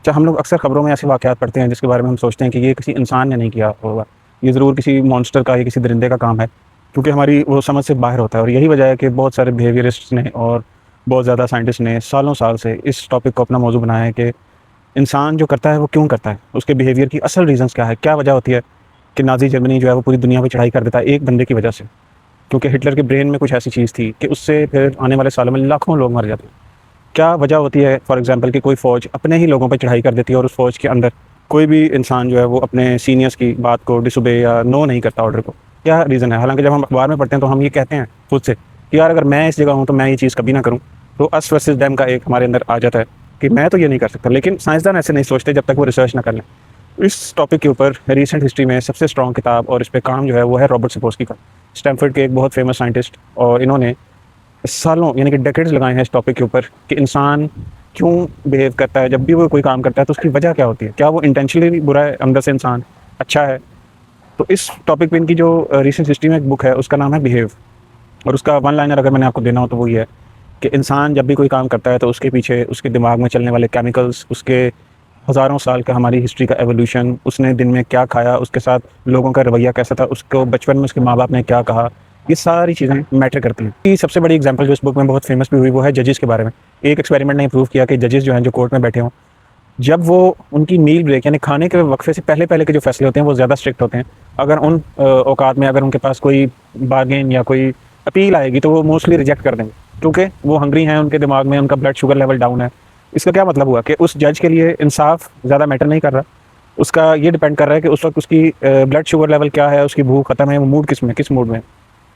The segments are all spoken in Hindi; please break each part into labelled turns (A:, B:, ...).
A: अच्छा, हम लोग अक्सर खबरों में ऐसे वाक़यात पढ़ते हैं जिसके बारे में हम सोचते हैं कि ये किसी इंसान ने नहीं किया होगा, ये ज़रूर किसी मॉन्स्टर का या किसी दरिंदे का काम है, क्योंकि हमारी वो समझ से बाहर होता है। और यही वजह है कि बहुत सारे बिहेवियरिस्ट्स ने और बहुत ज़्यादा साइंटिस्ट ने सालों साल से इस टॉपिक को अपना मौजू बनाया है कि इंसान जो करता है वो क्यों करता है, उसके बिहेवियर की असल रीज़न्स क्या है, क्या वजह होती है कि नाज़ी जर्मनी जो है वो पूरी दुनिया पे चढ़ाई कर देता है एक बंदे की वजह से। क्योंकि हिटलर के ब्रेन में कुछ ऐसी चीज़ थी कि उससे फिर आने वाले सालों में लाखों लोग मर जाते हैं। क्या वजह होती है फॉर एग्जांपल कि कोई फ़ौज अपने ही लोगों पे चढ़ाई कर देती है और उस फ़ौज के अंदर कोई भी इंसान जो है वो अपने सीनियर्स की बात को डिसोबे या नो नहीं करता ऑर्डर को। क्या रीज़न है? हालाँकि जब हम अखबार में पढ़ते हैं तो हम ये कहते हैं खुद से कि यार अगर मैं इस जगह हूँ तो मैं ये चीज़ कभी ना करूँ। तो अस वर्सेस देम का एक हमारे अंदर आ जाता है कि मैं तो ये नहीं कर सकता। लेकिन साइंसदान ऐसे नहीं सोचते जब तक वो रिसर्च ना कर लें। इस टॉपिक के ऊपर रिसेंट हिस्ट्री में सबसे स्ट्रॉन्ग किताब और इस पे काम जो है वो है रॉबर्ट सपोस्की का। स्टैनफोर्ड के एक बहुत फेमस साइंटिस्ट, और इन्होंने सालों यानी कि डेकेड्स लगाए हैं इस टॉपिक के ऊपर कि इंसान क्यों बिहेव करता है, जब भी वो कोई काम करता है तो उसकी वजह क्या होती है, क्या वो इंटेंशनली बुरा है, अंदर से इंसान अच्छा है। तो इस टॉपिक पे इनकी जो रिसेंट हिस्ट्री में एक बुक है उसका नाम है बिहेव, और उसका वन लाइनर अगर मैंने आपको देना हो तो वो ये है कि इंसान जब भी कोई काम करता है तो उसके पीछे उसके दिमाग में चलने वाले केमिकल्स, उसके हज़ारों साल का हमारी हिस्ट्री का एवोल्यूशन, उसने दिन में क्या खाया, उसके साथ लोगों का रवैया कैसा था, उसको बचपन में उसके माँ बाप ने क्या कहा, ये सारी चीज़ें मैटर करती हैं। ये सबसे बड़ी एग्जांपल जो इस बुक में बहुत फेमस भी हुई वो है जजेस के बारे में। एक एक्सपेरिमेंट ने प्रूव किया कि जजेस जो हैं जो कोर्ट में बैठे हों, जब वो उनकी मील ब्रेक यानी खाने के वक्फे से पहले पहले के जो फैसले होते हैं वो ज़्यादा स्ट्रिक्ट होते हैं। अगर उन औकात में अगर उनके पास कोई बार्गेन या कोई अपील आएगी तो वो मोस्टली रिजेक्ट कर देंगे, क्योंकि वो हंग्री हैं, उनके दिमाग में उनका ब्लड शुगर लेवल डाउन है। इसका क्या मतलब हुआ कि उस जज के लिए इंसाफ ज़्यादा मैटर नहीं कर रहा, उसका ये डिपेंड कर रहा है कि उस वक्त उसकी ब्लड शुगर लेवल क्या है, उसकी भूख खत्म है, वो मूड किस मूड में है।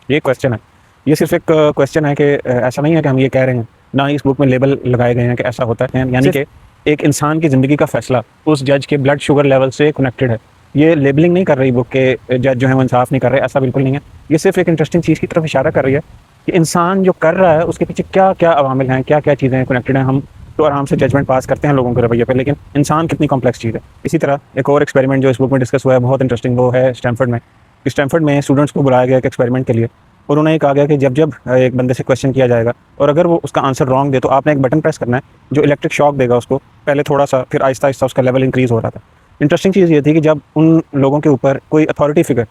A: ये क्वेश्चन है। ये सिर्फ एक क्वेश्चन है कि ऐसा नहीं है कि हम ये कह रहे हैं, ना ही इस बुक में लेबल लगाए गए हैं कि ऐसा होता है, यानी कि एक इंसान की ज़िंदगी का फैसला उस जज के ब्लड शुगर लेवल से कनेक्टेड है। ये लेबलिंग नहीं कर रही बुक के जज जो है वो इंसाफ नहीं कर रहे, ऐसा बिल्कुल नहीं है। ये सिर्फ एक इंटरेस्टिंग चीज़ की तरफ इशारा कर रही है कि इंसान जो कर रहा है उसके पीछे क्या क्या अवामिल हैं, क्या क्या चीज़ें कनेक्टेड हैं। हम तो आराम से जजमेंट पास करते हैं लोगों के रवैये पे, लेकिन इंसान कितनी कॉम्प्लेक्स चीज़ है। इसी तरह एक और एक्सपेरिमेंट जो इस बुक में डिस्कस हुआ है बहुत इंटरेस्टिंग, वो है स्टैनफोर्ड में। स्टैनफोर्ड में स्टूडेंट्स को बुलाया गया एक एक्सपेरिमेंट के लिए, और उन्हें कहा गया कि जब जब एक बंदे से क्वेश्चन किया जाएगा और अगर वो उसका आंसर रॉन्ग दे तो आपने एक बटन प्रेस करना है जो इलेक्ट्रिक शॉक देगा उसको, पहले थोड़ा सा फिर आहिस्ता आहिस्ता उसका लेवल इंक्रीज़ हो रहा था। इंटरेस्टिंग चीज़ ये थी कि जब उन लोगों के ऊपर कोई अथॉरिटी फिगर,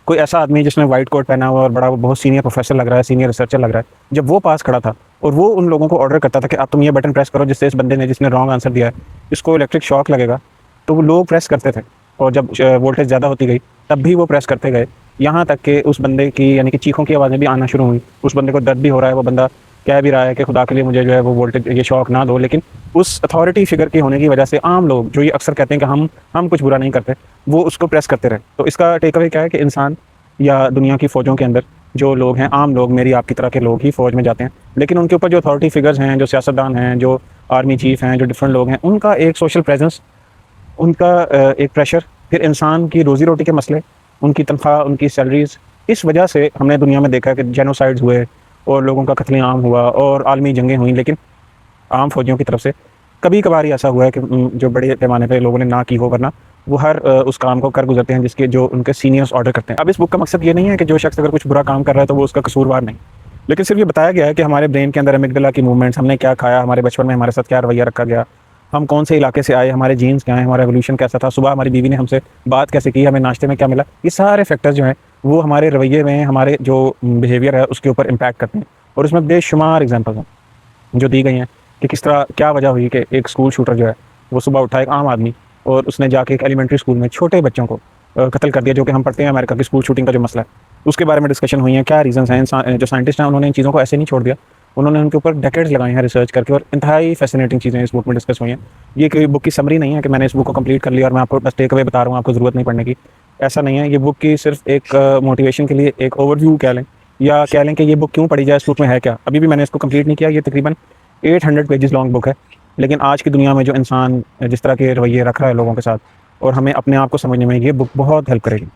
A: कोई ऐसा आदमी जिसने वाइट कोट पहना हुआ और बड़ा बहुत सीनियर प्रोफेसर लग रहा है, सीनियर रिसर्चर लग रहा है, जब वो पास खड़ा था और वो उन लोगों को ऑर्डर करता था कि आप तुम ये बटन प्रेस करो जिससे इस बंदे ने जिसने रॉन्ग आंसर दिया है इसको इलेक्ट्रिक शॉक लगेगा, तो वो लोग प्रेस करते थे। और जब वोल्टेज ज़्यादा होती गई तब भी वो प्रेस करते गए, यहाँ तक कि उस बंदे की यानी कि चीखों की आवाज़ें भी आना शुरू हुई। उस बंदे को दर्द भी हो रहा है, वो बंदा कह भी रहा है कि खुदा के लिए मुझे जो है वो वोल्टेज ये शॉक ना दो, लेकिन उस अथॉरिटी फिगर के होने की वजह से आम लोग जो ये अक्सर कहते हैं कि हम कुछ बुरा नहीं करते, वो उसको प्रेस करते रहे। तो इसका टेक अवे क्या है कि इंसान या दुनिया की फ़ौजों के अंदर जो लोग हैं, आम लोग, मेरी आपकी तरह के लोग ही फ़ौज में जाते हैं, लेकिन उनके ऊपर जो अथॉरिटी फिगर्स हैं, जो सियासतदान हैं, जो आर्मी चीफ़ हैं, जो डिफरेंट लोग हैं, उनका एक सोशल प्रेजेंस, उनका एक प्रेशर, फिर इंसान की रोज़ी रोटी के मसले, उनकी तनख्वाह, उनकी सैलरीज़, इस वजह से हमने दुनिया में देखा कि जेनोसाइड्स हुए और लोगों का कत्लेआम हुआ और आलमी जंगें हुई, लेकिन आम फौजियों की तरफ से कभी कभार ही ऐसा हुआ है कि जो बड़े पैमाने पे लोगों ने ना की हो, वरना वो हर उस काम को कर गुजरते हैं जिसके जो उनके सीनियर्स ऑर्डर करते हैं। अब इस बुक का मकसद ये नहीं है कि जो शख्स अगर कुछ बुरा काम कर रहा है तो वो उसका कसूरवार नहीं, लेकिन सिर्फ ये बताया गया है कि हमारे ब्रेन के अंदर अमिगडाला की मूवमेंट्स, हमने क्या खाया, हमारे बचपन में हमारे साथ क्या रवैया रखा गया, हम कौन से इलाके से आए, हमारे जीन्स क्या हैं, हमारा एवोल्यूशन कैसा था, सुबह हमारी बीवी ने हमसे बात कैसे की, हमें नाश्ते में क्या मिला, ये सारे फैक्टर्स जो हैं वो हमारे रवैये में, हमारे जो बिहेवियर है उसके ऊपर इम्पैक्ट करते हैं। और इसमें बेशुमार एग्जाम्पल हैं जो दी गई हैं कि किस तरह क्या वजह हुई कि एक स्कूल शूटर जो है वो सुबह उठा एक आम आदमी और उसने जाके एक एलिमेंट्री स्कूल में छोटे बच्चों को कत्ल कर दिया, जो कि हम पढ़ते हैं अमेरिका की स्कूल शूटिंग का जो मसला है उसके बारे में डिस्कशन हुई है। क्या रीजंस हैं, जो साइंटिस्ट हैं उन्होंने इन चीज़ों को ऐसे नहीं छोड़ दिया, उन्होंने उनके ऊपर डेकेड्स लगाए हैं रिसर्च करके, और इंतहाई फैसिनेटिंग चीज़ें इस बुक में डिस्कस हुई हैं। ये कोई बुक की समरी नहीं है कि मैंने इस बुक को कंप्लीट कर लिया और मैं आपको बस टेक अवे बता रहा हूँ, आपको ज़रूरत नहीं पढ़ने की, ऐसा नहीं है। ये बुक की सिर्फ एक मोटिवेशन के लिए एक ओवरव्यू कह लें, या कह लें कि ये बुक क्यों पढ़ी जाए, इस बुक में है क्या। अभी भी मैंने इसको कंप्लीट नहीं किया, ये तकरीबन 800 पेजेस लॉन्ग बुक है, लेकिन आज की दुनिया में जो इंसान जिस तरह के रवैये रख रहा है लोगों के साथ और हमें अपने आप को समझने में, ये बुक बहुत हेल्प करेगी।